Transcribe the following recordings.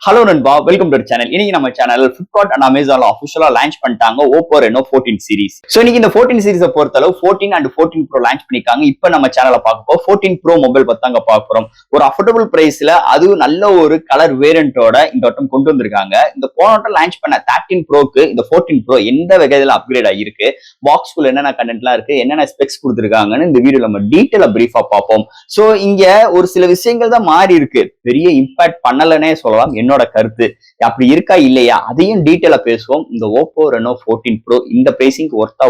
Hello நண்பா, welcome to channel. இன்னைக்கு நம்ம சேனல் Flipkart and Amazon ஆஃபிஷியலா லான்ச் பண்ணிட்டாங்க Oppo Reno 14 சீரிஸ். சோ இன்னைக்கு இந்த 14 சீரிஸை பொறுத்தளவு 14 and 14 Pro லான்ச் பண்ணிருக்காங்க. இப்போ நம்ம சேனல்ல பார்க்க போறோம் 14 Pro மொபைல் பத்தாங்க பார்க்க போறோம். ஒரு அஃபோர்டபுள் பிரைஸ்ல அது நல்ல ஒரு கலர் வேரியண்டோட இந்த வட்டம் கொண்டு வந்திருக்காங்க. இந்த போன லான்ச் பண்ண 13 Proக்கு இந்த 14 Pro எந்த வகையில அப்கிரேட் ஆகிருக்கு, பாக்ஸ்குள்ள என்னென்ன கண்டென்ட்லாம் இருக்கு, என்னென்ன ஸ்பெக்ஸ் கொடுத்துருக்காங்கன்னு இந்த வீடியோல நம்ம டீட்டெயிலா பிரீஃபா பார்ப்போம். சோ இங்க ஒரு சில விஷயங்கள் தான் மாறி இருக்கு, பெரிய இம்பாக்ட் பண்ணலன்னே சொல்லலாம். என்னோட கருத்து அப்படி இருக்கா இல்லையா அதையும் டீட்டெயிலா பேசுவோம். இந்த Oppo Reno 14 Pro இந்த பிரைசிங் ஒர்த்தா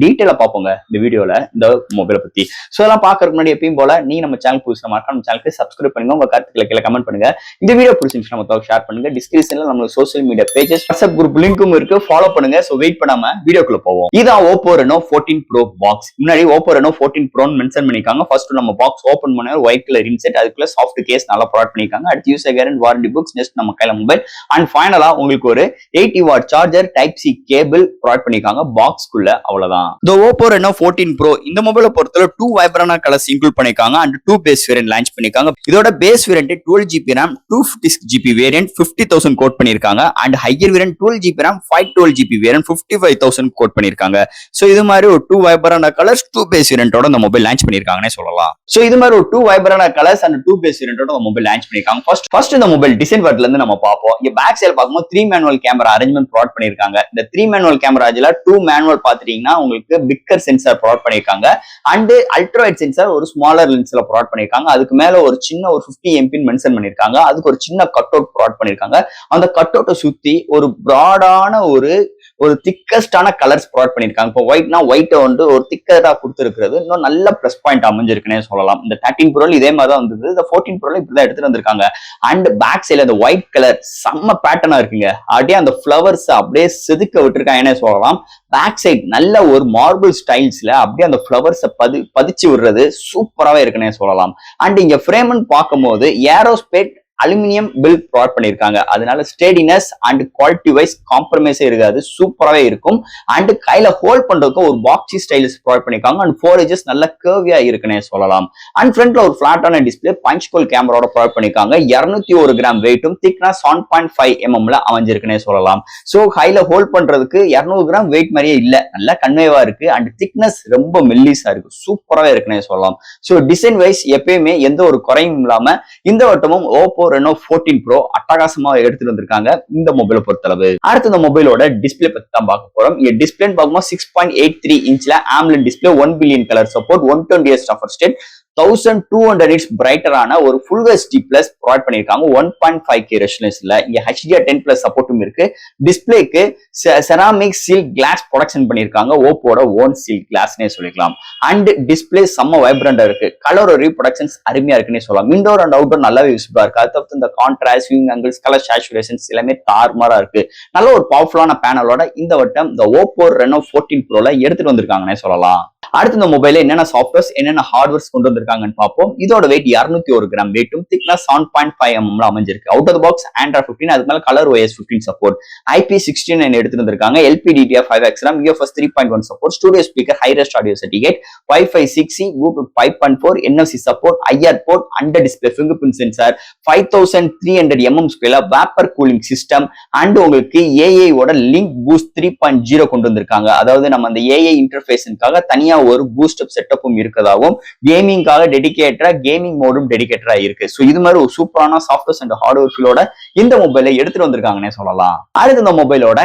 டீட்டெயிலா பார்ப்போங்க இந்த வீடியோல இந்த மொபைலை பத்தி. சோ அதெல்லாம் பாக்குறதுக்கு முன்னாடி எப்பயும் போல நீ நம்ம சேனல் புதுசா மறக்காம நம்ம சேனலுக்கு சப்ஸ்கிரைப் பண்ணுங்க, உங்க கருத்துக்களை கீழே கமெண்ட் பண்ணுங்க. இந்த வீடியோ பிடிச்சிருந்துச்சுன்னா மத்தவங்க ஷேர் பண்ணுங்க. டிஸ்கிரிப்ஷன்ல நம்ம social media pages, WhatsApp group லிங்க்கும் இருக்கு, ஃபாலோ பண்ணுங்க. சோ வெயிட் பண்ணாம வீடியோக்குள்ள போவோம். இதான் Oppo Reno 14 Pro பாக்ஸ். முன்னாடி Oppo Reno 14 Pro மென்ஷன் பண்ணிருக்காங்க. ஃபர்ஸ்ட் நம்ம பாக்ஸ் ஓபன் பண்ண ஒயிட் கலர் இன்செட், அதுக்குள்ள சாஃப்ட் கேஸ் நல்லா ப்ரொவைட் பண்ணிருக்காங்க. அடுத்து user guarantee warranty books, next நம்ம கையில மொபைல் அண்ட் ஃபைனலா உங்களுக்கு ஒரு 80 watt charger type C cable provide பண்ணிருக்காங்க பாக்ஸ்க்குள்ள. அவ்வளவுதான். இந்த Oppo Reno 14 Pro இந்த மொபைலை பொறுத்தவரை 2 வைப்ரன்ட் கலர்ஸ் இன்க்ளூட் பண்ணிருக்காங்க அண்ட் 2 பேஸ் வேரியன்ட் லான்ச் பண்ணிருக்காங்க. இதோட base variant 12GB RAM 256GB variant 50,000 quote பண்ணிருக்காங்க and higher variant 12GB RAM 512GB variant 55,000 quote பண்ணிருக்காங்க. சோ இது மாதிரி ஒரு 2 வைப்ரன்ட் கலர்ஸ் 2 பேஸ் வேரியன்ட்டோட இந்த மொபைல் லான்ச் பண்ணிருக்காங்கன்னு சொல்லலாம். சோ இது மாதிரி ஒரு 2 வைப்ரன்ட் கலர்ஸ் அண்ட் 2 பேஸ் வேரியன்ட்டோட இந்த மொபைல் லான்ச் பண்ணிருக்காங்க. ஃபர்ஸ்ட் இந்த மொபைல் டிசைன் வரதுல இருந்து நம்ம பார்ப்போம். இங்க பேக் சைடு பார்க்கும்போது 3 மேனுவல் கேமரா அரேஞ்ச்மெண்ட் ப்ரொவைட் பண்ணிருக்காங்க. இந்த 3 மேனுவல் கேமராஜ்ல 2 மேனுவல் பாத்துட்டீங்கன்னா உங்களுக்கு பிக்கர் சென்சார் ப்ரொவைட் பண்ணிருக்காங்க அண்ட் அல்ட்ரா வைட் சென்சார் ஒரு ஸ்மாலர் லென்ஸ்ல ப்ரொவைட் பண்ணிருக்காங்க. அதுக்கு மேல ஒரு சின்ன ஒரு 50 MP மென்ஷன் பண்ணிருக்காங்க. அதுக்கு ஒரு சின்ன கட் அவுட் ப்ரொவைட் பண்ணிருக்காங்க. அந்த கட் அவுட்டை சுத்தி ஒரு பிராடான ஒரு திக்கஸ்டான கலர்ஸ் ப்ரொவைட் பண்ணிருக்காங்க. இப்போ ஒயிட்னா ஒயிட்டை வந்து ஒரு திக்கரா கொடுத்துருக்கிறது இன்னும் நல்ல பிளஸ் பாயிண்ட் அமைஞ்சிருக்குன்னே சொல்லலாம். இந்த 13 Pro இதே மாதிரி தான் வந்தது. இந்த 14 Pro இப்படிதான் எடுத்துட்டு வந்திருக்காங்க. அண்ட் பேக் சைடுல அந்த ஒயிட் கலர் செம்ம பேட்டர்னா இருக்குங்க. அப்படியே அந்த ஃபிளவர்ஸ் அப்படியே செதுக்க விட்டுருக்காங்கன்னே சொல்லலாம். பேக் சைட் நல்ல ஒரு மார்பிள் ஸ்டைல்ஸ்ல அப்படியே அந்த ஃபிளவர்ஸை பதிச்சு விடுறது சூப்பராகவே இருக்குன்னே சொல்லலாம். அண்ட் இங்க ஃப்ரேம்னு பார்க்கும்போது ஏரோஸ்பேட் அலுமினியம் பில் ப்ரொவைட் பண்ணிருக்காங்க. அதனால ஸ்டேடினஸ் அண்ட் குவாலிட்டி வைஸ் காம்ப்ரமைஸே இருக்காது, சூப்பராகவே இருக்கும். அண்ட் கையில ஹோல்ட் பண்றதுக்கு ஒரு பாக்ஸி ஸ்டைல்ஸ் ப்ரொவைட் பண்ணிருக்காங்க அண்ட் 4 edges நல்ல கர்வியா இருக்குன்னே சொல்லலாம். அண்ட் ஃப்ரண்ட்ல ஒரு பிளாட்டான டிஸ்பிளே பஞ்ச் கோல் கேமராவோட ப்ரொவைட் பண்ணிருக்காங்க. 201 கிராம் வெயிட்டும் திக்னஸ் 7.5 mm அமைஞ்சிருக்குன்னே சொல்லலாம். சோ கையில ஹோல்ட் பண்றதுக்கு 200 கிராம் வெயிட் மாதிரியே இல்ல, நல்ல கன்வேவா இருக்கு அண்ட் திக்னஸ் ரொம்ப மெல்லிஸா இருக்கு, சூப்பராகவே இருக்குன்னே சொல்லலாம். சோ டிசைன் வைஸ் எப்பயுமே எந்த ஒரு குறையும் இல்லாம இந்த வட்டமும் Oppo Reno 14 Pro அட்டகாசமா எடுத்துட்டு வந்திருக்காங்க இந்த மொபைலை பொறுத்தளவு. அடுத்து இந்த மொபைலோட டிஸ்பிளே பத்தி தான் பார்க்க போறோம். இங்க டிஸ்பிளே பார்க்கும்போது 6.83 இன்ச்ல AMOLED display, 1 billion colour support, 120 Hz refresh rate, 1200 nits பிரைட்டரான ஒரு Full HD Plus ப்ரொவைட் பண்ணிருக்காங்க 1.5K ரெசல்யூஷன்ல. இங்க HDR10+ சப்போர்ட்டும் இருக்கு. டிஸ்பிளேக்கு செராமிக் சீல் கிளாஸ் ப்ரொடக்ஷன் பண்ணிருக்காங்க, ஓப்போட ஓன் சீல் கிளாஸ்னே சொல்லிக்கலாம். அண்ட் டிஸ்பிளே செம்ம வைப்ரண்டா இருக்கு, கலர் ரீப்ரொடக்ஷன்ஸ் அருமையா இருக்குன்னே சொல்லலாம். இன்டோர் அண்ட் அவுட்டோர் நல்லாவே யூஸ்ஃபுல்லா இருக்கு. அதுக்கு இந்த contrast, viewing angles, colour saturations எல்லாமே தாறுமாறா இருக்கு. நல்ல ஒரு பவர்ஃபுல்லான பேனலோட இந்த வட்டம் இந்த Oppo Reno 14 Proல எடுத்துட்டு வந்திருக்காங்கன்னே சொல்லலாம். அடுத்து இந்த மொபைல என்னென்ன சாஃப்ட்வேர்ஸ் என்னென்ன ஹார்ட்வேர்ஸ் கொண்டு வந்திருக்காங்கன்னு பார்ப்போம். இதோட வெயிட் 201 கிராம் வெயிட்டும் திக்னஸ் 7.5 mm அமைஞ்சிருக்கு. Out of the box Android 15, அதுக்கு மேல கலர் OS 15 சப்போர்ட், IP69 எடுத்துட்டு வந்திருக்காங்க. LPDDR5X RAM, UFS 3.1 support, studio speaker, high res audio certificate, Wi-Fi 6E, Bluetooth 5.4, NFC support, IR port, under display fingerprint sensor, 5300 mm ஸ்கேல vapour cooling system and உங்களுக்கு AI ஓட link boost 3.0 கொண்டு வந்திருக்காங்க. அதாவது நம்ம அந்த AI இன்டர்ஃபேஸுக்காக தனியா ஒரு பூஸ்ட் அப் செட்டப்பும் இருக்கதாவும், கேமிங்காக டெடிகேட்டரா கேமிங் மோடும் டெடிகேட்டரா இருக்கு. சோ இது மாதிரி ஒரு சூப்பரான சாஃப்ட்வேர்ஸ் அண்ட் ஹார்ட்வேர் ஃபீலோட இந்த மொபைலை எடுத்துட்டு வந்திருக்காங்கன்னே சொல்லலாம். அடுத்து இந்த மொபைலோட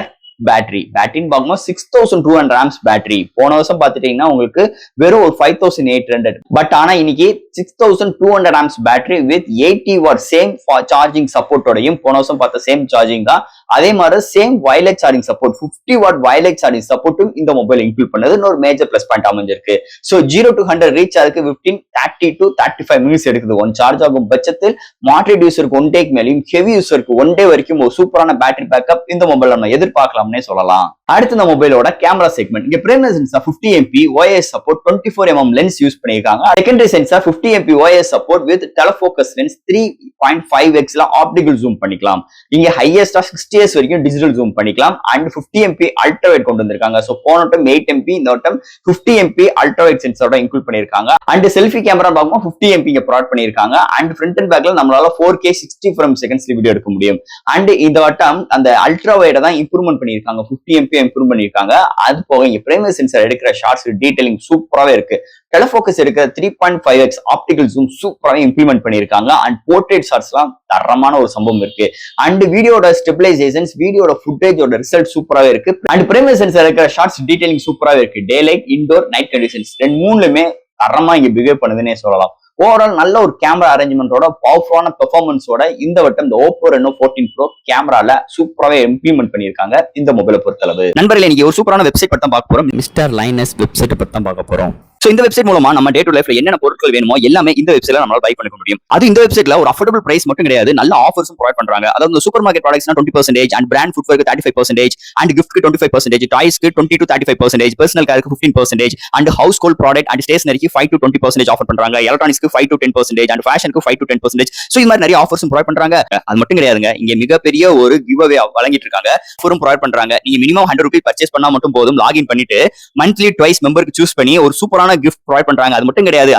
பேட்டரின்னு பார்க்கும்போது 6200 amps பேட்டரி. போன வருஷம் பார்த்துட்டீங்கன்னா உங்களுக்கு வெறும் ஒரு 5800, பட் ஆனா இன்னைக்கு 6200 amps battery with 80 watt same charging சப்போர்ட்டோடையும், போன வருஷம் பார்த்த சேம் சார்ஜிங் தான். அதே மாதிரி same wireless charging support, 50 watt wireless charging சப்போர்ட்டும் இந்த மொபைல் இன்க்ளூட் பண்ணது இன்னொரு மேஜர் பிளஸ் பாயிண்ட் அமைஞ்சிருக்கு. சோ 0 to 100 ரீச் ஆகுது 30 to 35 மினிட்ஸ் எடுக்குது ஒன் சார்ஜ் ஆகும் பட்சத்தில். மாடரேட் யூசருக்கு 1 டேக்கு மேலேயும், ஹெவி யூசருக்கு 1 டே வரைக்கும் ஒரு சூப்பரான பேட்டரி பேக்கப் இந்த மொபைல் நம்ம எதிர்பார்க்கலாம் சொல்லலாம். அடுத்து இந்த மொபைலோட கேமரா செக்மெண்ட். இங்க primary sensor 50 MP, OIS support, 24 mm lens use பண்ணிருக்காங்க. Secondary sensor 50 MP OIS support with telepocus lens 3.5x optical zoom பண்ணிக்கலாம். இங்க ஹையஸ்டா 60s வரைக்கும் டிஜிட்டல் ஜூம் பண்ணிக்கலாம். அண்ட் 50 MP அல்ட்ரா வைட் கொண்டு வந்திருக்காங்க. சோ போன வட்டம் 8 MP, இந்த வட்டம் 50 MP அல்ட்ரா வைட் சென்சாரோட இன்க்ளூட் பண்ணிருக்காங்க. அண்ட் செல்ஃபி கேமரா பார்க்கும்போது 50 MP இங்க ப்ரொவைட் பண்ணிருக்காங்க. அண்ட் ஃப்ரண்ட் அண்ட் பேக்ல நம்மளால 4K 60 frames செகண்ட்ஸ்ல வீடியோ எடுக்க முடியும். அண்ட் இந்த வட்டம் அந்த அல்ட்ரா வைட தான் இம்ப்ரூவ்மெண்ட் பண்ணிருக்காங்க. 50 MP இம்ப்ரூவ் பண்ணிருக்காங்க. அது போக இங்க பிரைமரி சென்சார் எடுக்கிற ஷார்ட்ஸ் டீடைலிங் சூப்பராவே இருக்கு. டெலஃபோக்கஸ் எடுக்கிற 3.5x ஆப்டிகல் ஜூம் சூப்பராவே இம்ப்ளிமெண்ட் பண்ணிருக்காங்க. அண்ட் போர்ட்ரேட் ஷாட்ஸ்லாம் தரமான ஒரு சம்பவம் இருக்கு. அண்ட் வீடியோட ஸ்டெபிலைசேஷன்ஸ், வீடியோட ஃபுட்டேஜோட ரிசல்ட் சூப்பராவே இருக்கு. அண்ட் பிரைமரி சென்சார் இருக்கிற ஷார்ட்ஸ் டீடைலிங் சூப்பராவே இருக்கு. Daylight, indoor, night conditions மூணுலயுமே தரமா இங்க பிஹேவ் பண்ணுதுன்னே சொல்லலாம். ஓவரால் நல்ல ஒரு கேமரா அரேஞ்ச்மெண்டோட பவர்ஃபுல்லான பெர்ஃபார்மன்ஸோட இந்த வட்டம் இந்த Oppo Reno 14 Pro கேமரால சூப்பராவே இம்ப்ளிமெண்ட் பண்ணிருக்காங்க இந்த மொபைலை பொறுத்தளவு. நண்பர்களே, இன்னைக்கு ஒரு சூப்பரான வெப்சைட் பத்தி தான் பார்க்க போறோம். மிஸ்டர் லைனஸ் வெப்சைட் பத்தி தான் பார்க்க போறோம். சோ இந்த வெப்சைட் மூலமா நம்ம டே டு லைஃப்ல என்னென்ன பொருட்கள் வேணுமோ எல்லாமே இந்த வெப்சைட்ல நம்மளால பை பண்ணிக்க முடியும். அது இந்த வெப்சைட்ல ஒரு அஃபோர்டபிள் பிரைஸ் மட்டும் கிடையாது, நல்ல ஆஃபர்ஸும் ப்ரொவைட் பண்றாங்க. அதாவது சூப்பர் மார்க்கெட் ப்ராடக்ட்ஸ்னா 20% அண்ட் பிராண்ட் ஃபுட்வேருக்கு 35% அண்ட் கிஃப்ட்க்கு 25%, டாய்ஸ்க்கு 20 to 35%, பர்சனல் கேருக்கு 15% and household product and ஸ்டேஷனரிக்கு 5 to 20% ஆஃபர் பண்றாங்க. எலக்ட்ரானிக்ஸ்க்கு 5 to 10% அண்ட் ஃபேஷனுக்கு 5 to 10%. சோ இந்த மாதிரி நிறைய ஆஃபர்ஸும் ப்ரொவைட் பண்றாங்க. அது மட்டும் கிடையாதுங்க, இங்க மிகப்பெரிய ஒரு கிவ் அவே வழங்கிட்டு இருக்காங்க. ஆஃபரும் ப்ரொவைட் பண்றாங்க. நீங்க மினிமம் 100 ரூபாய் பர்ச்சேஸ் பண்ணா மட்டும் போதும். லாகின் பண்ணிட்டு மந்த்லி ட்வைஸ் மெம்பருக்கு சூஸ் பண்ணி ஒரு சூப்பரான கிஃப்ட் ப்ரொவைட் பண்றாங்க. அது மட்டும் கிடையாது,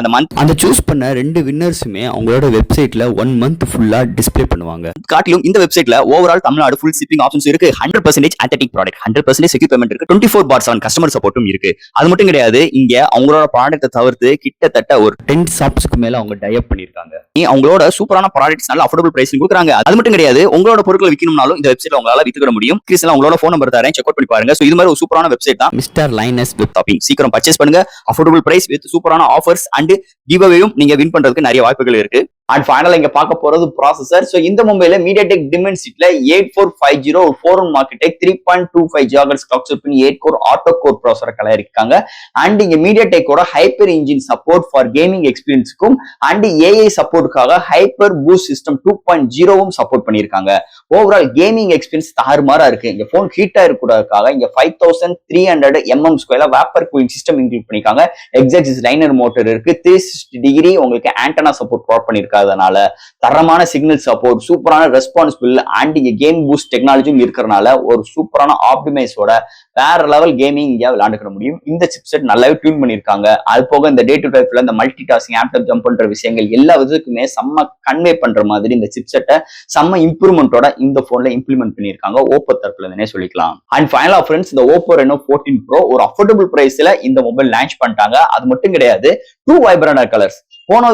அந்த சூஸ் பண்ண 2 வின்னர்ஸுமே அவங்களோட வெப்சைட்ல 1 month ஃபுல்லா டிஸ்ப்ளே பண்ணுவாங்க. காட்டிலும் இந்த வெப்சைட்ல overall Tamil Nadu full shipping options இருக்கு. 100% ஆத்தென்டிக் ப்ராடக்ட், 100% செக்யூர் பேமெண்ட் இருக்கு. 24/7 கஸ்டமர் சப்போர்ட்டும் இருக்கு. அது மட்டும் கிடையாது, இங்க அவங்களோட ப்ராடக்ட்டை தவிர்த்து கிட்டத்தட்ட ஒரு 10 ஷாப்ஸ்க்கு மேல அவங்க டைப் பண்ணிருக்காங்க. அவங்களோட சூப்பரான ப்ராடக்ட்ஸ் நல்ல அஃபோர்டபிள் பிரைஸ்ல கொடுக்குறாங்க. அது மட்டும் கிடையாது, உங்களோட பொருட்களை விற்கணும்னாலும் இந்த வெப்சைட்ல உங்களால வித்துக்கிட முடியும். கிறிஸ்ல உங்களோட ஃபோன் நம்பர் தரேன், செக் அவுட் பண்ணி பாருங்க. சோ இது மாதிரி ஒரு சூப்பரான வெப்சைட் தான் மிஸ்டர் லைனஸ் வெப் ஷாப்பிங். சீக்கிரம் பர்ச்சேஸ் பண்ணுங்க. அஃபோர்டபிள் பிரைஸ் வித் சூப்பரான ஆஃபர்ஸ் அண்ட் கிவ் அவேயும் நீங்க வின் பண்றதுக்கு நிறைய வாய்ப்புகள் இருக்கு. அண்ட் ஃபைனலா இங்க பார்க்க போறது ப்ராசஸர். சோ இந்த மொபைல்ல MediaTek Dimensity 8450 ஒரு 4 Marketech 3.25 GHz clock speed 8 core octa core ப்ராசஸரை கலரிருக்காங்க. அண்ட் இங்க MediaTek ஓட hyper engine support for gaming எக்ஸ்பீரியன்ஸ்க்கும் அண்ட் AI சப்போர்ட்டுக்காக ஹைப்பர் பூஸ்ட் சிஸ்டம் 2.0வும் சப்போர்ட் பண்ணிருக்காங்க. ஓவரால் கேமிங் எக்ஸ்பீரியன்ஸ் தாறுமாறா இருக்கு. இங்க போன் ஹீட்டா இருக்கக்கூடாதுக்காக இங்க 5300 mm2 vapour cooling system include பண்ணிருக்காங்க. எக்ஸாக்சிஸ் லைனர் மோட்டர் இருக்கு. 360 டிகிரி உங்களுக்கு ஆண்டனா சப்போர்ட் ப்ரொவைட் பண்ணிருக்காங்க. தரமான சிக்னல் சப்போர்ட், சூப்பரான ரெஸ்பான்சிபிள் அண்ட் இங்க கேம் பூஸ்ட் டெக்னாலஜியும் இருக்கிறனால ஒரு சூப்பரான ஆப்டிமைஸோட வேற லெவல் கேமிங் இங்க விளையாண்டுக்க முடியும். இந்த சிப்செட் நல்லாவே டியூன் பண்ணிருக்காங்க. அது போக இந்த டே டு லைஃப்ல இந்த மல்டி டாஸ்கிங், ஆப்டாப் ஜம்ப் பண்ற விஷயங்கள் எல்லா விதத்துக்குமே செம்ம கன்வே பண்ற மாதிரி இந்த சிப்செட்டை செம்ம இம்ப்ரூவ்மெண்டோட இந்த போன்ல இம்ப்ளிமெண்ட் பண்ணிருக்காங்க Oppo தரப்புல இருந்தே சொல்லிக்கலாம். அண்ட் ஃபைனலா ஃப்ரெண்ட்ஸ், இந்த Oppo Reno 14 Pro ஒரு அஃபோர்டபிள் பிரைஸ்ல இந்த மொபைல் லான்ச் பண்ணிட்டாங்க. அது மட்டும் கிடையாது, 2 வைப்ரண்ட் கலர்ஸ். போன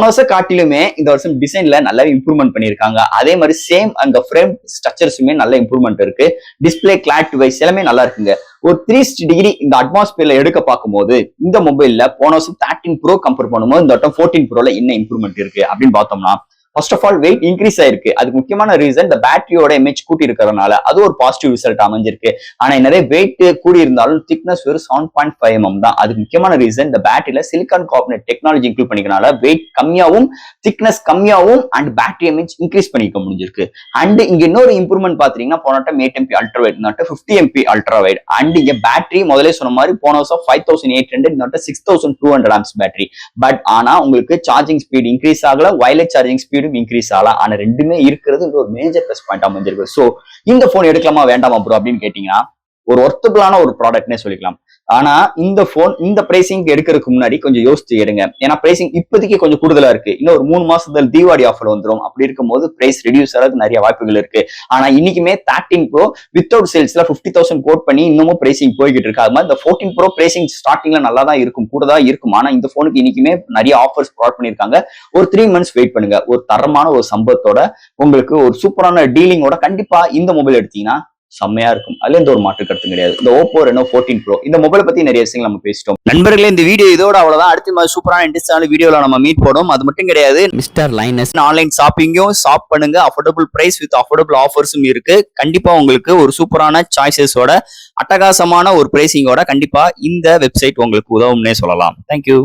வருஷம் காட்டிலுமே இந்த வருஷம் டிசைன்ல நல்லாவே இம்ப்ரூவ்மெண்ட் பண்ணிருக்காங்க. அதே மாதிரி சேம் அந்த ஃப்ரேம் ஸ்ட்ரக்சர்ஸுமே நல்ல இம்ப்ரூவ்மெண்ட் இருக்கு. டிஸ்பிளே கிளாரிட்டி வைஸ் எல்லாமே நல்லா இருக்குங்க. ஒரு 360 டிகிரி இந்த அட்மாஸ்பியர்ல எடுக்க பார்க்கும்போது இந்த மொபைல்ல போன வருஷம் 13 Pro கம்பேர் பண்ணும்போது இந்த வட்டம் 14 Proல என்ன இம்ப்ரூவ்மெண்ட் இருக்கு அப்படின்னு பார்த்தோம்னா, first of all weight increase ஆயிருக்கு. அதுக்கு முக்கியமான ரீசன் இந்த பேட்டரியோட எம்ஏஹெச் கூட்டி இருக்கிறதுனால அது ஒரு பாசிட்டிவ் ரிசல்ட் அமைஞ்சிருக்கு. ஆனா நிறைய வெயிட் கூடி இருந்தாலும் திக்னஸ் வெறும் 7.5 mm தான். அதுக்கு முக்கியமான ரீசன் இந்த பேட்டரியில சிலிகான் கார்பனேட் டெக்னாலஜி இன்க்ளூட் பண்ணிக்கிறனால வெயிட் கம்மியாவும் திக்னஸ் கம்மியாவும் அண்ட் பேட்டரி எம்ஏஹெச் இன்க்ரீஸ் பண்ணிக்க முடிஞ்சிருக்கு. அண்ட் இங்க இன்னொரு இம்ப்ரூவ்மெண்ட் பாத்தீங்கன்னா போன 8 MP ultra white, 50 MP ultra white. And இங்க பேட்டரி முதலே சொன்ன மாதிரி போன வருஷம் 5800, 6200 amps பேட்டரி. பட் ஆனா உங்களுக்கு சார்ஜிங் ஸ்பீட் இன்க்ரீஸ் ஆகல, வயர்லெஸ் சார்ஜிங் ஸ்பீட் இன்க்ரீஸ் ஆகலாம். ஆனா ரெண்டுமே இருக்கிறது ஒரு மேஜர் பிளஸ் பாயிண்ட் அமைஞ்சிருக்கு. சோ இந்த போன் எடுக்கலாமா வேண்டாமா ப்ரோ அப்படின்னு கேட்டீங்கன்னா ஒரு ஒர்த்தபிளான ஒரு ப்ராடக்ட்னே சொல்லிக்கலாம். ஆனா இந்த போன் இந்த பிரைசிங் எடுக்கிறதுக்கு முன்னாடி கொஞ்சம் யோசிச்சு எடுங்க. ஏன்னா பிரைசிங் இப்போதைக்கு கொஞ்சம் கூடுதலா இருக்கு. இன்னும் ஒரு 3 மாசத்துல தீபாவளி ஆஃபர் வந்துடும். அப்படி இருக்கும்போது பிரைஸ் ரெடியூஸ் ஆகிறதுக்கு நிறைய வாய்ப்புகள் இருக்கு. ஆனா இன்னைக்குமே 13 Pro வித்தவுட் சேல்ஸ்ல 50,000 கோட் பண்ணி இன்னமும் பிரைசிங் போய்கிட்டு இருக்கு. அது மாதிரி இந்த 14 Pro பிரைசிங் ஸ்டார்டிங்ல நல்லா தான் இருக்கும், கூட தான் இருக்கும். ஆனா இந்த போனுக்கு இன்னைக்குமே நிறைய ஆஃபர்ஸ் ப்ரொவைட் பண்ணிருக்காங்க. ஒரு 3 months வெயிட் பண்ணுங்க. ஒரு தரமான ஒரு சம்பவத்தோட உங்களுக்கு ஒரு சூப்பரான டீலிங்கோட கண்டிப்பா இந்த மொபைல் எடுத்தீங்கன்னா செம்மையா இருக்கும். அதுல எந்த ஒரு மாற்று கருத்து கிடையாது. இந்த Oppo Reno 14 Pro இந்த மொபைலை பத்தி நிறைய விஷயங்கள் நம்ம பேசிட்டோம். நண்பர்களே, இந்த வீடியோ இதோட அவ்வளவுதான். அடுத்த மாதிரி சூப்பரான இன்ட்ரெஸ்டான வீடியோல நம்ம மீட் போடும். அது மட்டும் கிடையாது, மிஸ்டர் லைனஸ் ஆன்லைன் ஷாப்பிங்கும் ஷாப் பண்ணுங்க. அஃபோர்டபிள் பிரைஸ் வித் அஃபோர்டபிள் ஆஃபர்ஸும் இருக்கு. கண்டிப்பா உங்களுக்கு ஒரு சூப்பரான சாய்ஸஸோட அட்டகாசமான ஒரு பிரைசிங்கோட கண்டிப்பா இந்த வெப்சைட் உங்களுக்கு உதவும்னே சொல்லலாம். தேங்க்யூ.